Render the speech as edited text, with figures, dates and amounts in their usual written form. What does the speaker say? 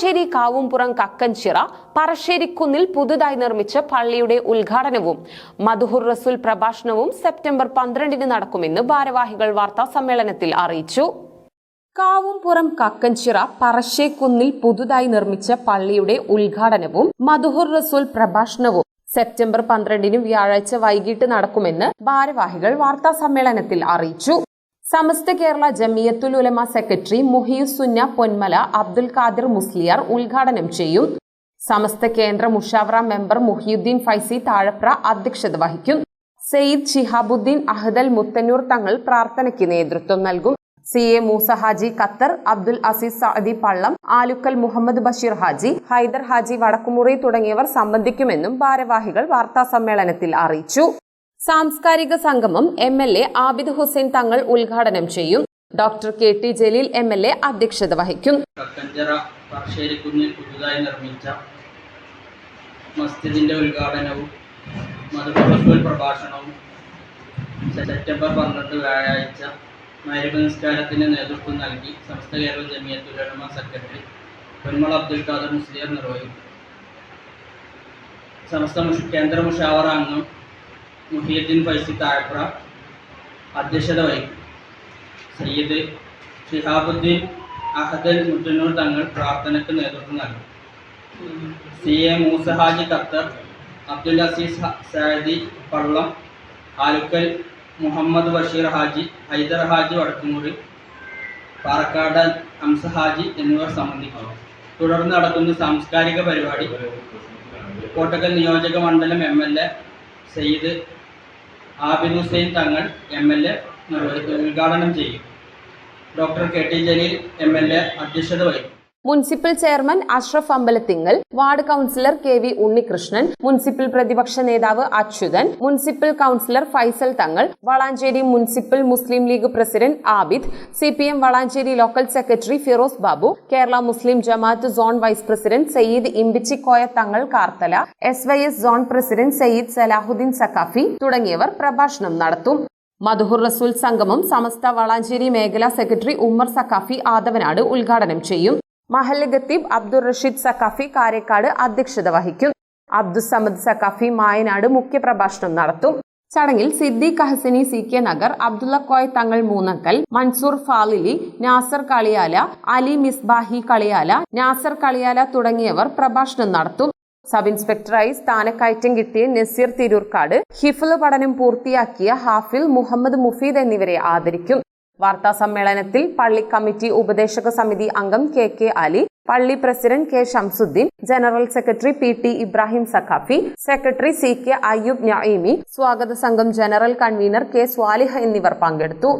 വളാഞ്ചേരി കാവുംപുറം കക്കൻചിറ പറശ്ശേരിക്കുന്നിൽ പുതുതായി നിർമ്മിച്ച പള്ളിയുടെ ഉദ്ഘാടനവും മദ്ഹൂർ റസൂൽ പ്രഭാഷണവും സെപ്റ്റംബർ 12-ന് നടക്കുമെന്ന് ഭാരവാഹികൾ വാർത്താ സമ്മേളനത്തിൽ അറിയിച്ചു. കാവുംപുറം കക്കൻചിറ പറശ്ശേരിക്കുന്നിൽ പുതുതായി നിർമ്മിച്ച പള്ളിയുടെ ഉദ്ഘാടനവും മദ്ഹൂർ റസൂൽ പ്രഭാഷണവും സെപ്റ്റംബർ 12-ന് വ്യാഴാഴ്ച വൈകിട്ട് നടക്കുമെന്ന് ഭാരവാഹികൾ വാർത്താ സമ്മേളനത്തിൽ അറിയിച്ചു. സമസ്ത കേരള ജമിയത്തുൽ ഉലമ സെക്രട്ടറി മുഹിയുസുന്ന പൊന്മല അബ്ദുൽ ഖാദിർ മുസ്ലിയാർ ഉദ്ഘാടനം ചെയ്യും. സമസ്ത കേന്ദ്ര മുഷാവറ മെമ്പർ മുഹിയുദ്ദീൻ ഫൈസി താഴപ്ര അധ്യക്ഷത വഹിക്കും. സയ്യിദ് ഷിഹാബുദ്ദീൻ അഹ്ദൽ മുത്തന്നൂർ തങ്ങൾ പ്രാർത്ഥനയ്ക്ക് നേതൃത്വം നൽകും. CA മൂസ ഹാജി ഖത്തർ, അബ്ദുൽ അസീസ് സഅദി പള്ളം, ആലുക്കൽ മുഹമ്മദ് ബഷീർ ഹാജി, ഹൈദർ ഹാജി വടക്കുമുറി തുടങ്ങിയവർ സംബന്ധിക്കുമെന്നും ഭാരവാഹികൾ വാർത്താ സമ്മേളനത്തിൽ അറിയിച്ചു. സാംസ്കാരിക സംഗമം MLA ആബിദ് ഹുസൈൻ തങ്ങൾ ഉദ്ഘാടനം ചെയ്യും. ഡോക്ടർ KT ജലീൽ MLA അധ്യക്ഷത വഹിക്കും. കക്കൻചിറ പറശ്ശേരിക്കുന്നിൽ പുതുതായി നിർമ്മിച്ച മസ്ജിദിന്റെ ഉദ്ഘാടനവും മദ്ഹൂർ റസൂൽ പ്രഭാഷണവും സെപ്റ്റംബർ 12 വ്യാഴാഴ്ച മഗ്‌രിബ് നിസ്കാരത്തിന് നേതൃത്വം നൽകി സമസ്ത കേരള ജമിയത്തുൽ ഉലമ സെക്രട്ടറി പൊന്മല അബ്ദുൽ ഖാദിർ മുസ്ലിയാർ നിർവഹിക്കും. സമസ്ത കേന്ദ്ര മുഷാവറ അംഗം മുഹിയുദ്ദീൻ ഫൈസി താഴപ്ര അധ്യക്ഷത വഹിക്കും. സയ്യിദ് ഷിഹാബുദ്ദീൻ അഹ്ദൽ മുത്തന്നൂർ തങ്ങൾ പ്രാർത്ഥനയ്ക്ക് നേതൃത്വം നൽകും. CA മൂസ ഹാജി ഖത്തർ, അബ്ദുൽ അസീസ് സഅദി പള്ളം, ആലുക്കൽ മുഹമ്മദ് ബഷീർ ഹാജി, ഹൈദർ ഹാജി വടക്കുമുറി, പാറക്കാട് ഹംസ ഹാജി എന്നിവർ സംബന്ധിക്കുന്നു. തുടർന്ന് നടക്കുന്ന സാംസ്കാരിക പരിപാടി കോട്ടക്കൽ നിയോജക മണ്ഡലം MLA സയ്യിദ് ആബിദ് ഹുസൈൻ തങ്ങൾ MLA ഉദ്ഘാടനം ചെയ്യും. ഡോക്ടർ KT ജലീൽ MLA അധ്യക്ഷത വഹിക്കും. Municipal chairman Ashraf Ambalathingal, ward councillor KV Unnikrishnan, municipal പ്രതിപക്ഷ നേതാവ് Achuthan, municipal councillor Faisal Thangal, Valanchery municipal Muslim League president Abid, CPM Valanchery local secretary Firoz Babu, Kerala Muslim Jamaath zone vice president Sayyid Imbichikoya Thangal Karthala, SYS zone president Sayyid Salahuddin Saqafi തുടങ്ങിയവർ പ്രഭാഷണം നടത്തും. മദ്ഹൂർ റസൂൽ സംഗമം സമസ്ത വളാഞ്ചേരി മേഖലാ സെക്രട്ടറി ഉമ്മർ സഖാഫി ആദവനാട് ഉദ്ഘാടനം ചെയ്യും. മഹല്ല് ഖത്തീബ് അബ്ദുൾ റഷീദ് സഖാഫി കാരക്കാട് അധ്യക്ഷത വഹിക്കും. അബ്ദുൽ സമദ് സഖാഫി മായനാട് മുഖ്യപ്രഭാഷണം നടത്തും. ചടങ്ങിൽ സിദ്ദീഖ് ഹസനി CK നഗർ, അബ്ദുള്ള കോയ തങ്ങൾ മൂന്നക്കൽ, മൻസൂർ ഫാലിലി, നാസർ കളിയാല, അലി മിസ്ബാഹി കളിയാല, നാസർ കളിയാല തുടങ്ങിയവർ പ്രഭാഷണം നടത്തും. സബ് ഇൻസ്പെക്ടറായി സ്ഥാനക്കയറ്റം കിട്ടിയ നസീർ തിരൂർക്കാട്, ഹിഫ്ള് പഠനം പൂർത്തിയാക്കിയ ഹാഫിൽ മുഹമ്മദ് മുഫീദ് എന്നിവരെ ആദരിക്കും. വാർത്താ സമ്മേളനത്തിൽ പള്ളി കമ്മിറ്റി ഉപദേശക സമിതി അംഗം KK അലി, പള്ളി president K Shamsuddin, general secretary PT Ibrahim Saqafi, secretary CK Ayub Naeemi, സ്വാഗത സംഘം ജനറൽ കൺവീനർ K സ്വാലിഹ് എന്നിവർ പങ്കെടുത്തു.